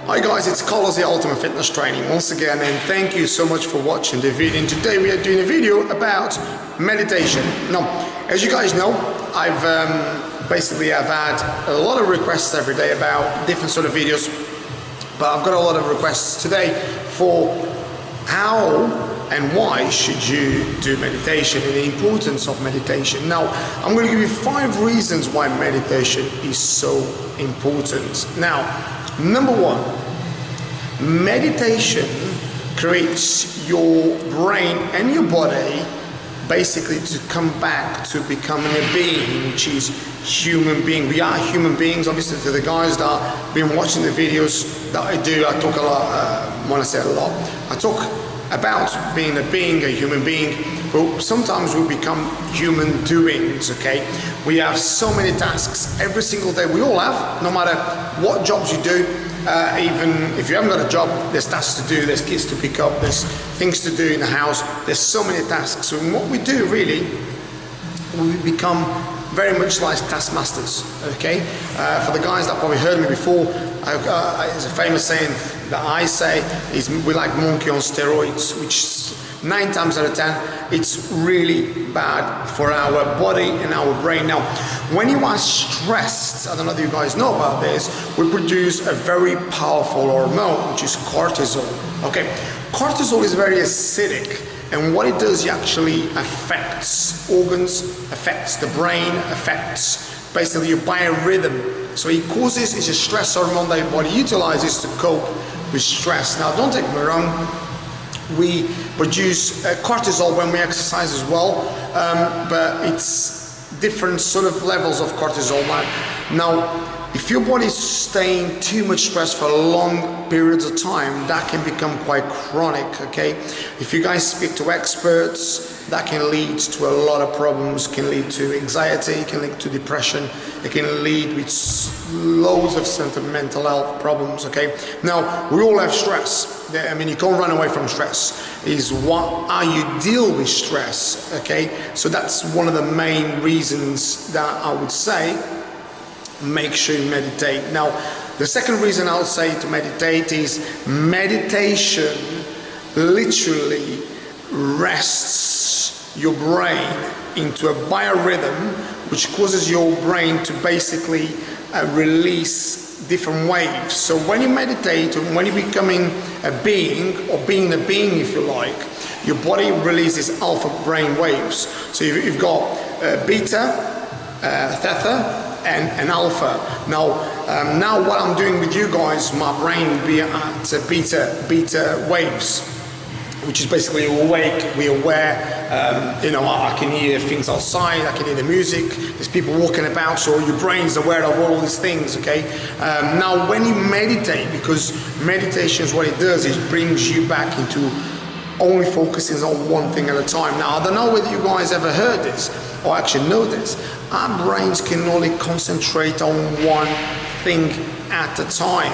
Hi guys, it's Carlos, the Ultimate Fitness Training once again, and thank you so much for watching the video. And today we are doing a video about meditation. Now, as you guys know, I've had a lot of requests every day about different sort of videos, but I've got a lot of requests today for how and why should you do meditation and the importance of meditation. Now, I'm going to give you 5 reasons why meditation is so important. Now, number 1, meditation creates your brain and your body basically to come back to becoming a being, which is human being. We are human beings. Obviously, to the guys that have been watching the videos that I do, I talk a lot, when I say a lot, I talk about being a being, a human being, but sometimes we become human doings, okay? We have so many tasks every single day. We all have, no matter what jobs you do. Even if you haven't got a job, there's tasks to do, there's kids to pick up, there's things to do in the house, there's so many tasks. So what we do really, we become very much like taskmasters, okay? For the guys that probably heard me before, it's a famous saying that I say is we're like monkey on steroids, which 9 times out of 10, it's really bad for our body and our brain. Now, when you are stressed, I don't know if you guys know about this, we produce a very powerful hormone, which is cortisol. Okay, cortisol is very acidic, and what it does, it actually affects organs, affects the brain, affects basically your biorhythm. So it causes, it's a stress hormone that your body utilizes to cope with stress. Now, don't take me wrong, we produce cortisol when we exercise as well, but it's different sort of levels of cortisol. Now, if your body is staying too much stress for long periods of time, that can become quite chronic, okay? If you guys speak to experts, that can lead to a lot of problems, can lead to anxiety, can lead to depression, it can lead with loads of sentimental health problems, okay? Now, we all have stress. I mean, you can't run away from stress. Is how you deal with stress, okay? So that's one of the main reasons that I would say make sure you meditate. Now, the second reason I would say to meditate is meditation literally rests your brain into a biorhythm, which causes your brain to basically release different waves. So when you meditate, and when you're becoming a being, or being a being if you like, your body releases alpha brain waves. So you've got beta, theta, and alpha. Now what I'm doing with you guys, my brain will be at beta waves, which is basically awake, we're aware, you know, I can hear things outside, I can hear the music, there's people walking about, so your brain's aware of all these things, okay? Now when you meditate, because meditation is what it does, it brings you back into only focusing on one thing at a time. Now, I don't know whether you guys ever heard this, or actually know this, our brains can only concentrate on one thing at a time,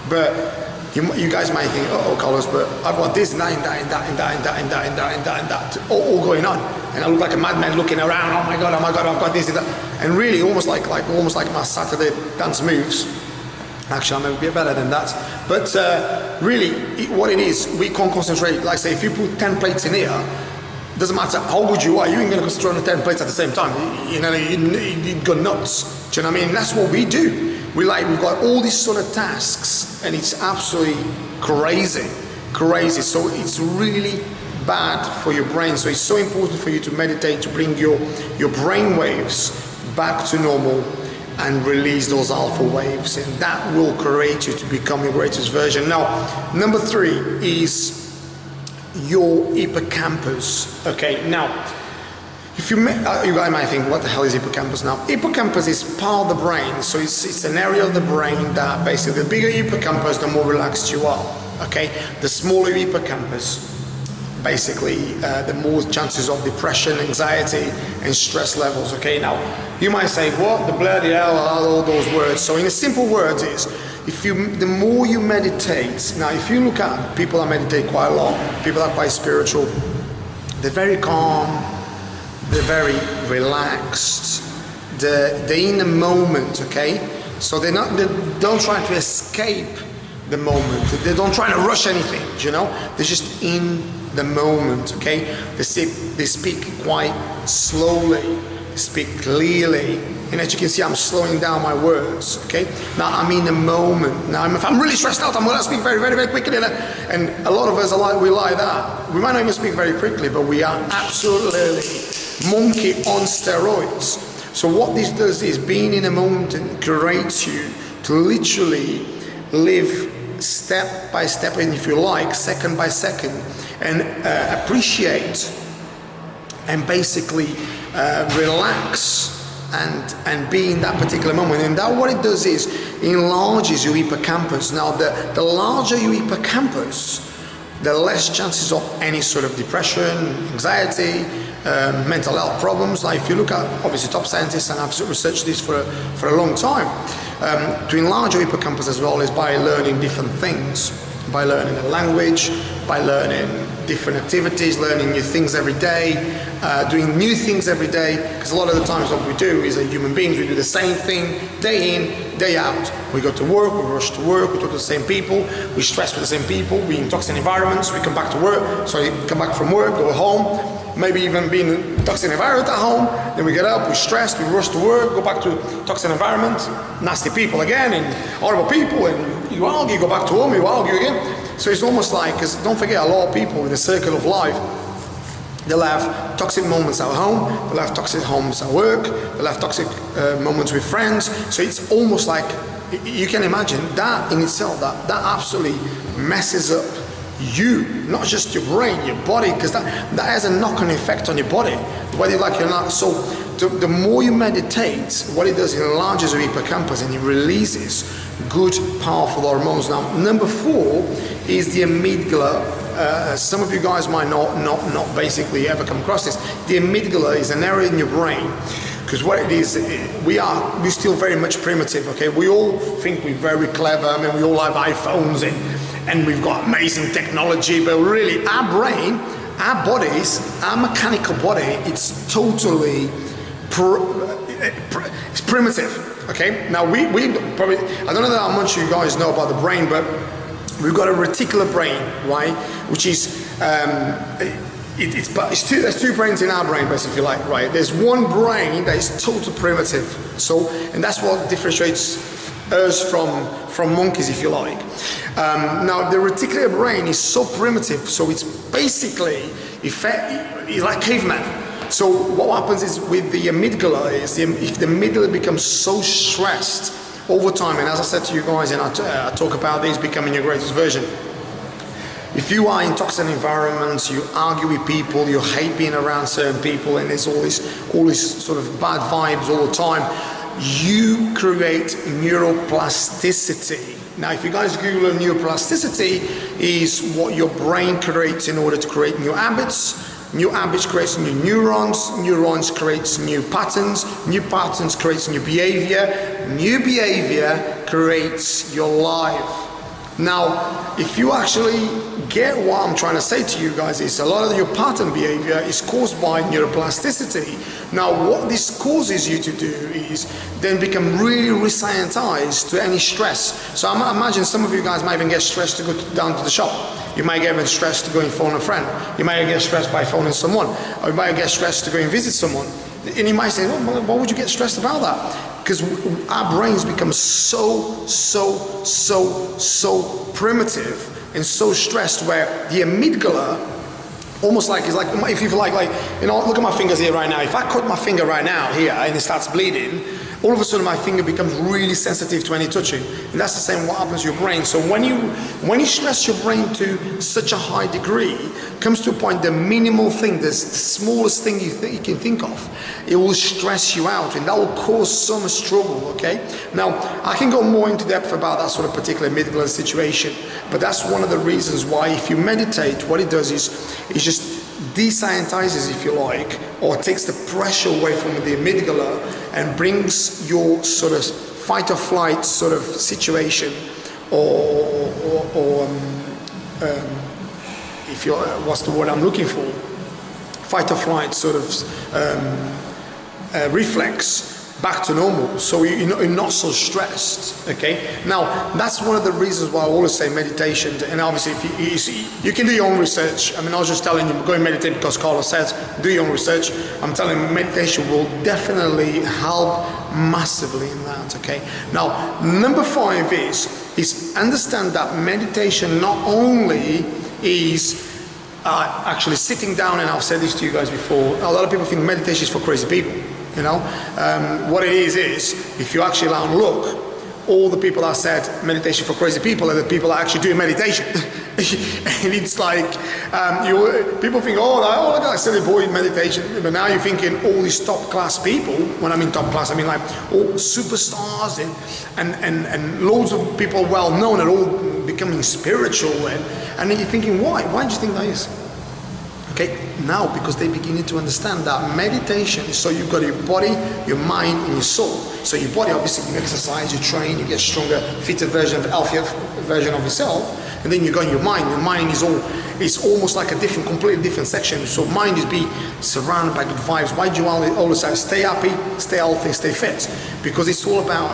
but you guys might think, oh Carlos, but I've got this and that and that and that and that and that and that and that and that and that all going on, and I look like a madman looking around. Oh my god, I've got this and that, and really almost like my Saturday dance moves. Actually, I'm a bit better than that, but really, what it is, we can't concentrate. Like say, if you put 10 plates in here, doesn't matter how good you are, you ain't gonna concentrate on the 10 plates at the same time. You know, you go nuts. Do you know what I mean? That's what we do. We've got all these sort of tasks, and it's absolutely crazy. So it's really bad for your brain. So it's so important for you to meditate, to bring your brain waves back to normal and release those alpha waves, and that will create you to become your greatest version. Now, number 3 is your hippocampus. Okay, now, if you guys might think, what the hell is hippocampus now? Hippocampus is part of the brain, so it's an area of the brain that basically, the bigger hippocampus, the more relaxed you are, okay? The smaller hippocampus, basically, the more chances of depression, anxiety, and stress levels, okay? Now, you might say, what the bloody hell are all those words? So in simple words is, the more you meditate, now if you look at people that meditate quite a lot, people that are quite spiritual, they're very calm, they're very relaxed, they're in the moment, okay? So they don't try to escape the moment. They don't try to rush anything, you know? They're just in the moment, okay? They speak quite slowly, they speak clearly. And as you can see, I'm slowing down my words, okay? Now, I'm in the moment. Now, if I'm really stressed out, I'm going to speak very, very, very quickly. And a lot of us are like, we like that. We might not even speak very quickly, but we are absolutely monkey on steroids. So what this does is, being in a moment creates you to literally live step by step, and if you like, second by second, and appreciate and basically relax and be in that particular moment. And that, what it does is enlarges your hippocampus. Now the larger your hippocampus, the less chances of any sort of depression, anxiety, mental health problems. Like if you look at, obviously, top scientists, and I've researched this for a long time, to enlarge your hippocampus as well is by learning different things, by learning a language, by learning different activities, learning new things every day, doing new things every day, because a lot of the times what we do is, as human beings, we do the same thing day in, day out. We go to work, we rush to work, we talk to the same people, we stress with the same people, we in toxic environments, we come back to work, so you come back from work, go home, maybe even be in a toxic environment at home, then we get up, we stress, we rush to work, go back to toxic environment, nasty people again, and horrible people, and you argue, go back to home, you argue again. So it's almost like, because don't forget, a lot of people in the circle of life, they'll have toxic moments at home, they'll have toxic moments at work, they'll have toxic moments with friends. So it's almost like, you can imagine that in itself, that absolutely messes up you, not just your brain, your body, because that has a knock-on effect on your body, whether you like it or not. So the more you meditate, what it does, it enlarges your hippocampus and it releases good, powerful hormones. Now, number 4 is the amygdala. Some of you guys might not basically ever come across this. The amygdala is an area in your brain, because what it is, we're still very much primitive, okay? We all think we're very clever. I mean, we all have iPhones and we've got amazing technology, but really our brain, our bodies, our mechanical body, it's totally it's primitive. Okay, now we probably, I don't know how much you guys know about the brain, but we've got a reticular brain, right? Which is, there's two brains in our brain, basically, like, right? There's one brain that is totally primitive. So, and that's what differentiates us from monkeys, if you like. Now, the reticular brain is so primitive, so it's basically, it's like caveman. So what happens is with the amygdala is, if the amygdala becomes so stressed over time, and as I said to you guys, and I talk about this, becoming your greatest version. If you are in toxic environments, you argue with people, you hate being around certain people, and there's all this sort of bad vibes all the time, you create neuroplasticity. Now, if you guys Google neuroplasticity, is what your brain creates in order to create new habits. New habits creates new neurons, neurons creates new patterns creates new behavior creates your life. Now, if you actually get what I'm trying to say to you guys, is a lot of your pattern behavior is caused by neuroplasticity. Now, what this causes you to do is then become really rescientized to any stress. So I imagine some of you guys might even get stressed to go down to the shop. You might get stressed to go and phone a friend. You might get stressed by phoning someone. Or you might get stressed to go and visit someone. And you might say, well, why would you get stressed about that? Because our brains become so primitive and so stressed, where the amygdala, almost like, it's like, if you like, you know, look at my fingers here right now. If I cut my finger right now here and it starts bleeding, all of a sudden my finger becomes really sensitive to any touching. And that's the same what happens to your brain. So when you stress your brain to such a high degree, comes to a point, the minimal thing, the smallest thing you can think of, it will stress you out, and that will cause so much trouble, okay? Now, I can go more into depth about that sort of particular amygdala situation, but that's one of the reasons why, if you meditate, what it does is it just descientizes, if you like, or takes the pressure away from the amygdala and brings your sort of fight or flight sort of situation, if you're, what's the word I'm looking for? Fight or flight sort of reflex back to normal, so you're not so stressed. Okay, now that's one of the reasons why I always say meditation. And obviously, if you can do your own research. I mean, I was just telling you, go and meditate because Carlos says do your own research. I'm telling you, meditation will definitely help massively in that. Okay, now number 5 is understand that meditation not only is actually sitting down, and I've said this to you guys before, a lot of people think meditation is for crazy people. You know, what it is if you actually allow and look, all the people that said meditation for crazy people are the people that actually do meditation. And it's like, people think, oh, I said avoid meditation, but now you're thinking all these top class people. When I mean top class, I mean like all superstars and loads of people well known are all becoming spiritual, and then you're thinking, why do you think that is? Okay, now because they're beginning to understand that meditation is so you've got your body, your mind, and your soul. So your body, obviously, you exercise, you train, you get stronger, fitter version, healthier version of yourself, and then you got your mind. Your mind is almost like a completely different section. So mind is be surrounded by good vibes. Why do you always say stay happy, stay healthy, stay fit? Because it's all about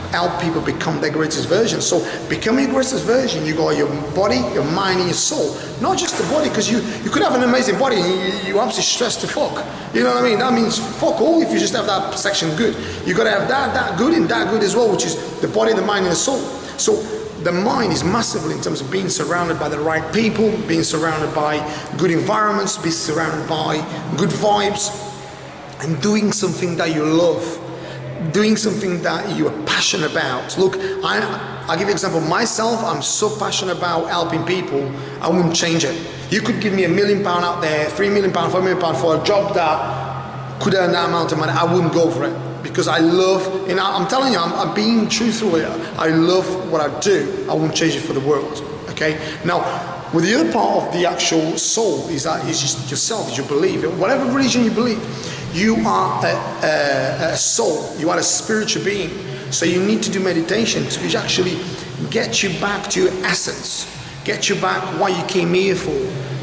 help people become their greatest version. So becoming your greatest version, you got your body, your mind, and your soul. Not just the body, because you could have an amazing body and you obviously stressed to fuck. You know what I mean? That means fuck all if you just have that section good. You got to have that good and that good as well, which is the body, the mind, and the soul. So the mind is massively in terms of being surrounded by the right people, being surrounded by good environments, being surrounded by good vibes, and doing something that you love. Doing something that you are passionate about. Look, I'll give you an example. Myself, I'm so passionate about helping people, I wouldn't change it. You could give me £1 million out there, £3 million, £4 million for a job that could earn that amount of money, I wouldn't go for it. Because I love, and I'm telling you, I'm being truthful here. I love what I do. I won't change it for the world. Okay? Now, with the other part of the actual soul is just yourself, is your belief. Whatever religion you believe, you are a soul, you are a spiritual being. So you need to do meditation to actually get you back to your essence, get you back what you came here for,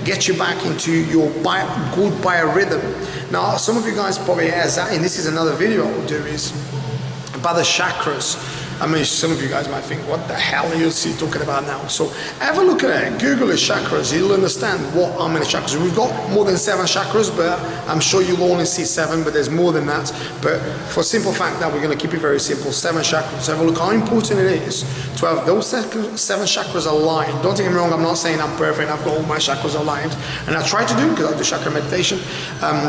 get you back into your good biorhythm. Now, some of you guys probably has that, and this is another video I will do, is about the chakras. I mean, some of you guys might think, what the hell are you talking about now? So have a look at it, Google the chakras, you'll understand how many chakras. We've got more than 7 chakras, but I'm sure you'll only see 7, but there's more than that. But for simple fact that we're going to keep it very simple, 7 chakras. Have a look how important it is to have those 7 chakras aligned. Don't get me wrong, I'm not saying I'm perfect, I've got all my chakras aligned, and I try to do, because I do chakra meditation.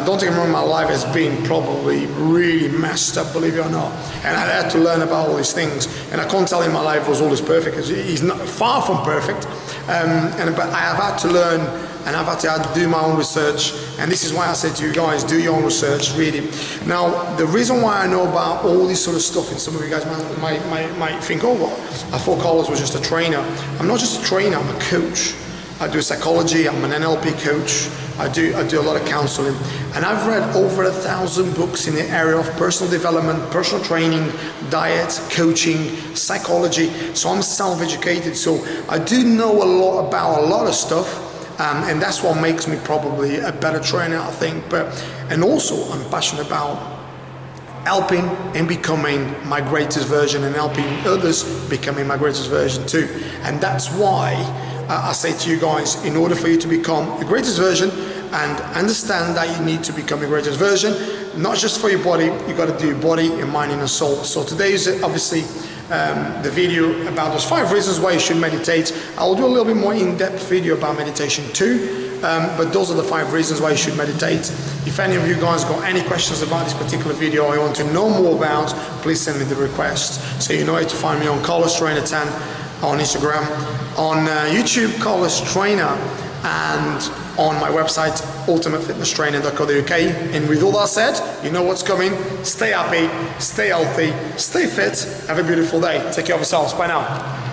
Don't get me wrong, my life has been probably really messed up, believe it or not, and I had to learn about all these things. And I can't tell him my life was always perfect, because he's not far from perfect. But I have had to learn, and I've had to do my own research. And this is why I say to you guys, do your own research, read it. Now, the reason why I know about all this sort of stuff, and some of you guys might think, oh, well, I thought Carlos was just a trainer. I'm not just a trainer, I'm a coach. I do psychology, I'm an NLP coach, I do a lot of counseling, and I've read over 1,000 books in the area of personal development, personal training, diet, coaching, psychology, so I'm self-educated, so I do know a lot about a lot of stuff, and that's what makes me probably a better trainer, I think, and also I'm passionate about helping and becoming my greatest version, and helping others becoming my greatest version too, and that's why I say to you guys, in order for you to become the greatest version and understand that you need to become your greatest version, not just for your body, you got to do your body, your mind, and your soul. So today is obviously the video about those 5 reasons why you should meditate. I'll do a little bit more in-depth video about meditation too, but those are the 5 reasons why you should meditate. If any of you guys got any questions about this particular video or you want to know more about, please send me the request. So you know how to find me on Carlos Trainer 10 on Instagram, on YouTube, Carlos Trainer, and on my website, ultimatefitnesstrainer.co.uk. And with all that said, you know what's coming. Stay happy, stay healthy, stay fit. Have a beautiful day. Take care of yourselves. Bye now.